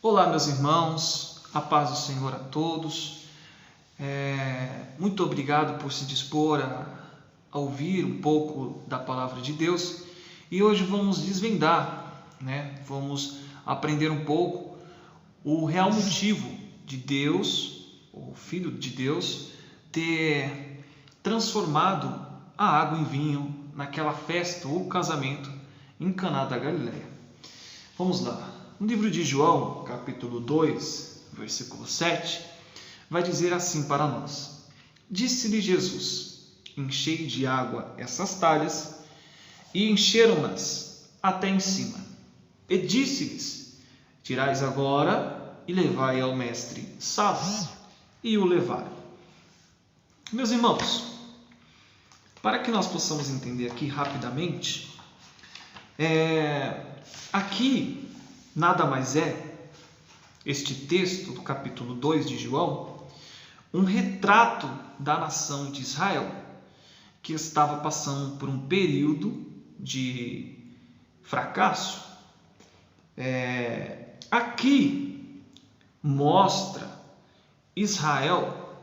Olá, meus irmãos, a paz do Senhor a todos. Muito obrigado por se dispor a ouvir um pouco da palavra de Deus. E hoje vamos desvendar, vamos aprender um pouco o real motivo de Deus, o Filho de Deus, ter transformado a água em vinho naquela festa ou casamento em Caná da Galileia. Vamos lá. No livro de João, capítulo 2, versículo 7, vai dizer assim para nós: Disse-lhe Jesus: Enchei de água essas talhas, e encheram-nas até em cima. E disse-lhes: Tirais agora e levai ao mestre Salo. E o levaram. Meus irmãos, para que nós possamos entender aqui rapidamente, aqui nada mais é, este texto do capítulo 2 de João, um retrato da nação de Israel, que estava passando por um período de fracasso. Aqui mostra Israel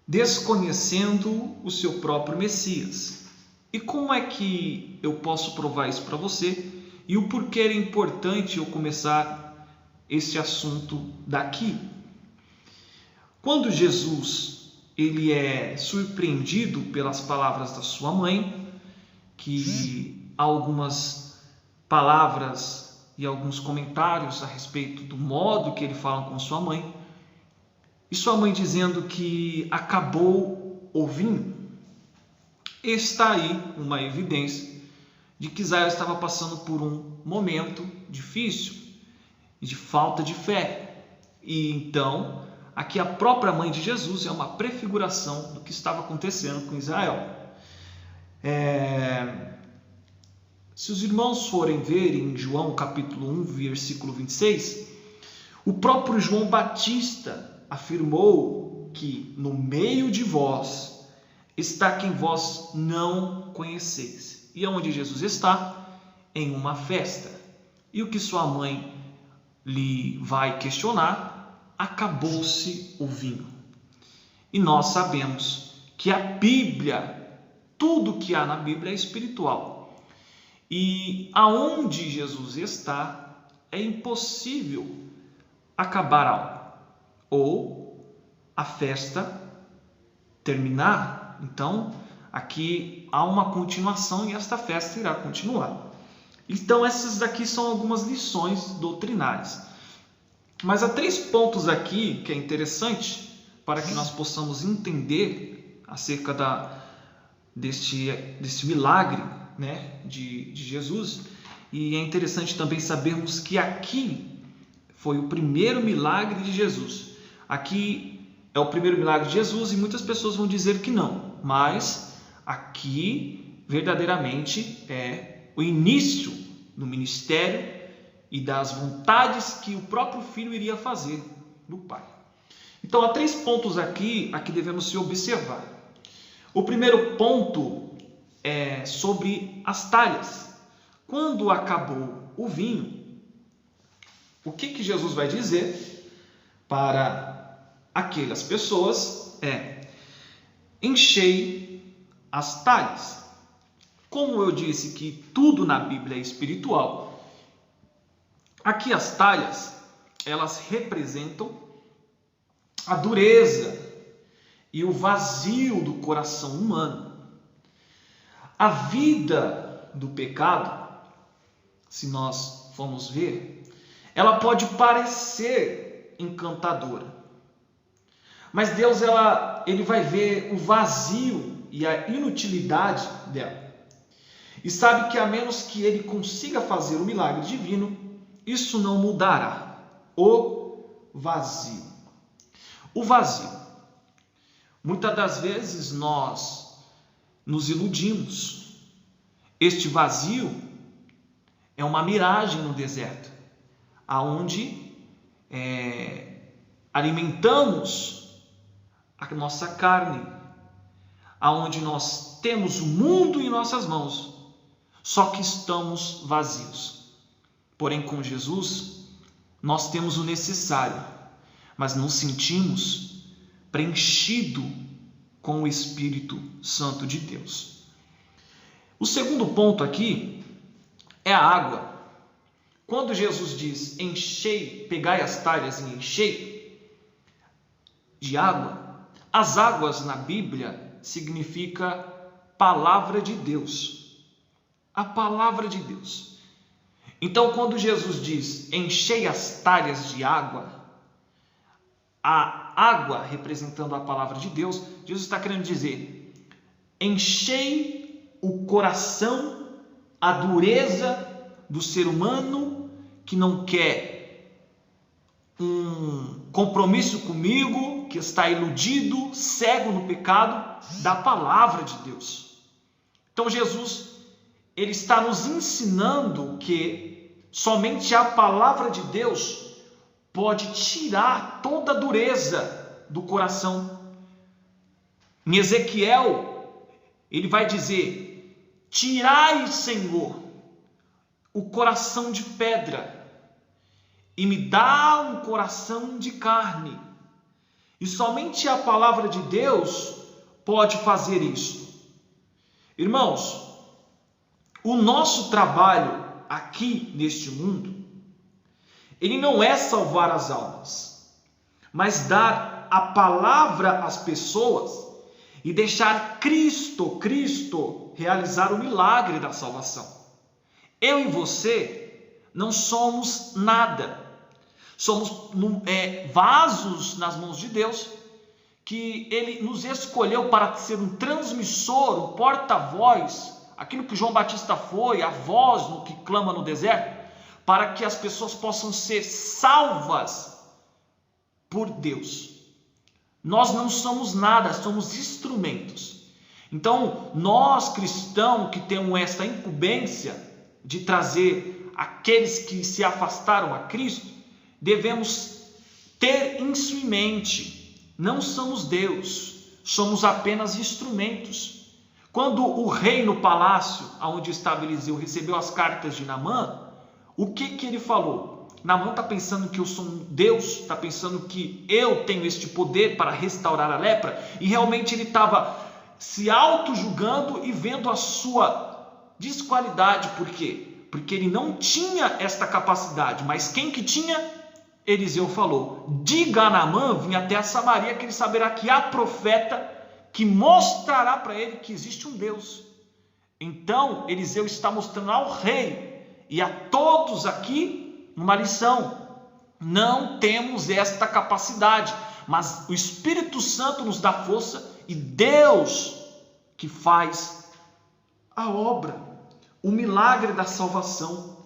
desconhecendo o seu próprio Messias. E como é que eu posso provar isso para você? E o porquê é importante eu começar esse assunto daqui? Quando Jesus ele é surpreendido pelas palavras da sua mãe, que há algumas palavras e alguns comentários a respeito do modo que ele fala com sua mãe, e sua mãe dizendo que acabou o vinho, está aí uma evidência de que Israel estava passando por um momento difícil, de falta de fé. E então, aqui a própria mãe de Jesus é uma prefiguração do que estava acontecendo com Israel. Se os irmãos forem ver em João capítulo 1, versículo 26, o próprio João Batista afirmou que no meio de vós está quem vós não conheceis. E onde Jesus está? Em uma festa. E o que sua mãe lhe vai questionar? Acabou-se o vinho. E nós sabemos que a Bíblia, tudo que há na Bíblia é espiritual. E aonde Jesus está, é impossível acabar algo. Ou a festa terminar. Então, aqui há uma continuação e esta festa irá continuar. Então, essas daqui são algumas lições doutrinárias. Mas há 3 pontos aqui que é interessante para que nós possamos entender acerca deste milagre, de Jesus. E é interessante também sabermos que aqui foi o primeiro milagre de Jesus. Aqui é o primeiro milagre de Jesus e muitas pessoas vão dizer que não, mas aqui verdadeiramente é o início do ministério e das vontades que o próprio Filho iria fazer do Pai. Então há 3 pontos aqui a que devemos se observar. O primeiro ponto é sobre as talhas. Quando acabou o vinho, o que Jesus vai dizer para aquelas pessoas enchei as talhas. Como eu disse que tudo na Bíblia é espiritual, aqui as talhas, elas representam a dureza e o vazio do coração humano. A vida do pecado, se nós formos ver, ela pode parecer encantadora, mas Deus ele vai ver o vazio e a inutilidade dela. E sabe que a menos que ele consiga fazer o milagre divino, isso não mudará. O vazio. O vazio. Muitas das vezes nós nos iludimos. Este vazio é uma miragem no deserto, aonde alimentamos a nossa carne, aonde nós temos o mundo em nossas mãos, só que estamos vazios. Porém, com Jesus, nós temos o necessário, mas não sentimos preenchido com o Espírito Santo de Deus. O segundo ponto aqui é a água. Quando Jesus diz enchei, pegai as talhas e enchei de água, as águas na Bíblia significa palavra de Deus. A palavra de Deus. Então, quando Jesus diz enchei as talhas de água, a água representando a palavra de Deus, Jesus está querendo dizer: enchei o coração, a dureza do ser humano que não quer um compromisso comigo, que está iludido, cego no pecado, da palavra de Deus. Então Jesus, ele está nos ensinando que somente a palavra de Deus pode tirar toda a dureza do coração. Em Ezequiel, ele vai dizer: tirai, Senhor, o coração de pedra e me dá um coração de carne. E somente a palavra de Deus pode fazer isso. Irmãos, o nosso trabalho aqui neste mundo, ele não é salvar as almas, mas dar a palavra às pessoas e deixar Cristo realizar o milagre da salvação. Eu e você não somos nada, somos vasos nas mãos de Deus, que Ele nos escolheu para ser um transmissor, um porta-voz, aquilo que João Batista foi, a voz no que clama no deserto, para que as pessoas possam ser salvas por Deus. Nós não somos nada, somos instrumentos. Então, nós cristãos que temos essa incumbência de trazer aqueles que se afastaram a Cristo, devemos ter isso em mente. Não somos Deus, somos apenas instrumentos. Quando o rei no palácio, onde estava Eliseu, recebeu as cartas de Naamã, o que ele falou? Naamã está pensando que eu sou um Deus, está pensando que eu tenho este poder para restaurar a lepra, e realmente ele estava se auto-julgando e vendo a sua desqualidade. Por quê? Porque ele não tinha esta capacidade, mas quem que tinha? Eliseu falou: diga a Naamã vir até a Samaria, que ele saberá que há profeta que mostrará para ele que existe um Deus. Então Eliseu está mostrando ao rei e a todos aqui uma lição: não temos esta capacidade, mas o Espírito Santo nos dá força e Deus que faz a obra, o milagre da salvação.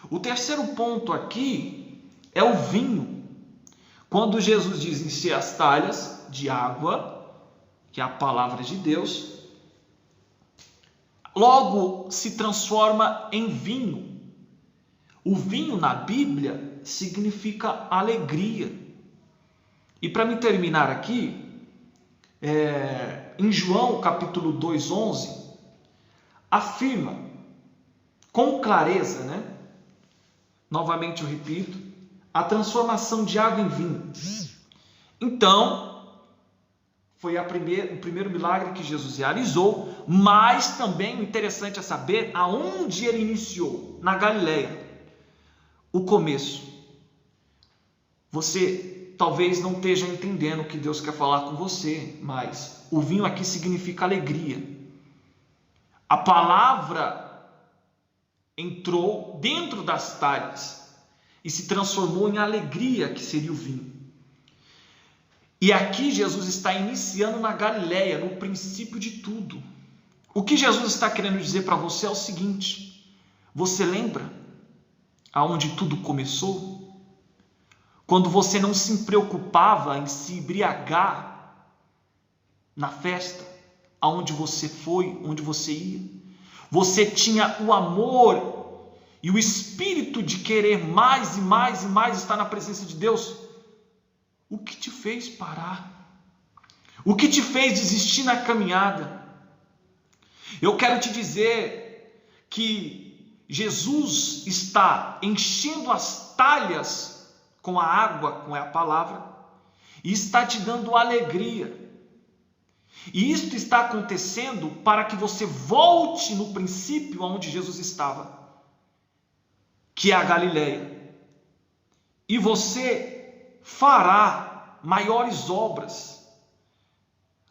O terceiro ponto aqui é o vinho. Quando Jesus diz encher as talhas de água, que é a palavra de Deus, logo se transforma em vinho. O vinho na Bíblia significa alegria. E para me terminar aqui, em João capítulo 2:11, afirma com clareza, novamente eu repito, a transformação de água em vinho. Então, foi o primeiro milagre que Jesus realizou, mas também o interessante é saber aonde ele iniciou, na Galileia, o começo. Você talvez não esteja entendendo o que Deus quer falar com você, mas o vinho aqui significa alegria. A palavra entrou dentro das talhas e se transformou em alegria, que seria o vinho. E aqui Jesus está iniciando na Galileia, no princípio de tudo. O que Jesus está querendo dizer para você é o seguinte: você lembra aonde tudo começou? Quando você não se preocupava em se embriagar na festa, aonde você foi, onde você ia. Você tinha o amor e o espírito de querer mais e mais e mais estar na presença de Deus. O que te fez parar? O que te fez desistir na caminhada? Eu quero te dizer que Jesus está enchendo as talhas com a água, com a palavra, e está te dando alegria. E isto está acontecendo para que você volte no princípio onde Jesus estava, que é a Galileia. E você fará maiores obras.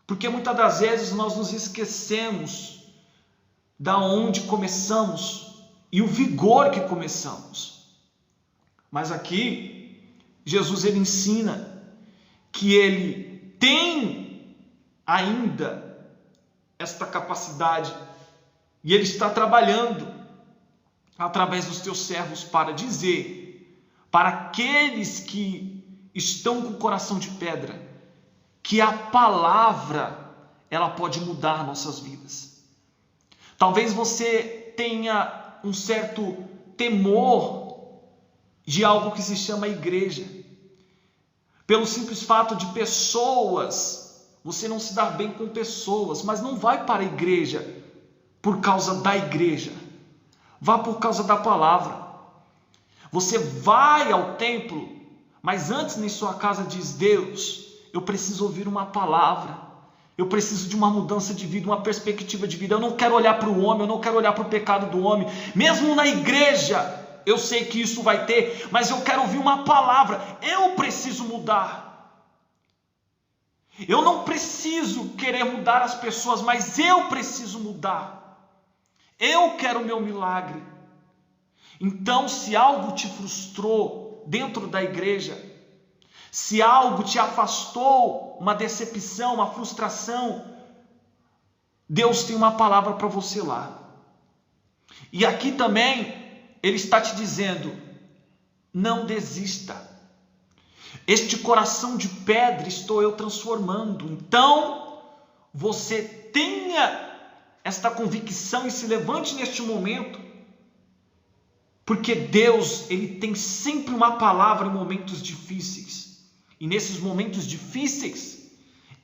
Porque muitas das vezes nós nos esquecemos da onde começamos e o vigor que começamos. Mas aqui Jesus ele ensina que ele tem ainda esta capacidade e ele está trabalhando através dos teus servos para dizer para aqueles que estão com o coração de pedra que a palavra ela pode mudar nossas vidas. Talvez você tenha um certo temor de algo que se chama igreja, pelo simples fato de pessoas, você não se dar bem com pessoas, mas não vai para a igreja por causa da igreja, vá por causa da palavra. Você vai ao templo, mas antes em sua casa diz: Deus, eu preciso ouvir uma palavra, eu preciso de uma mudança de vida, uma perspectiva de vida. Eu não quero olhar para o homem, eu não quero olhar para o pecado do homem. Mesmo na igreja, eu sei que isso vai ter, mas eu quero ouvir uma palavra. Eu preciso mudar. Eu não preciso querer mudar as pessoas, mas eu preciso mudar. Eu quero o meu milagre. Então, se algo te frustrou dentro da igreja, se algo te afastou, uma decepção, uma frustração, Deus tem uma palavra para você lá. E aqui também Ele está te dizendo: não desista. Este coração de pedra estou eu transformando. Então, você tenha esta convicção e se levante neste momento, porque Deus, Ele tem sempre uma palavra em momentos difíceis. E nesses momentos difíceis,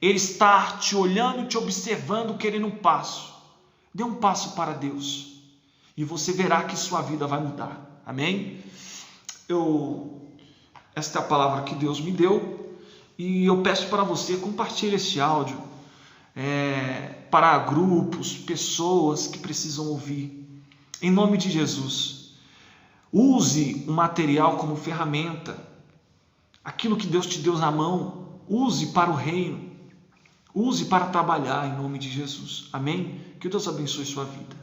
Ele está te olhando, te observando, querendo um passo. Dê um passo para Deus e você verá que sua vida vai mudar. Amém? Esta é a palavra que Deus me deu e eu peço para você, compartilhe este áudio para grupos, pessoas que precisam ouvir. Em nome de Jesus, use o material como ferramenta. Aquilo que Deus te deu na mão, use para o reino. Use para trabalhar em nome de Jesus. Amém? Que Deus abençoe sua vida.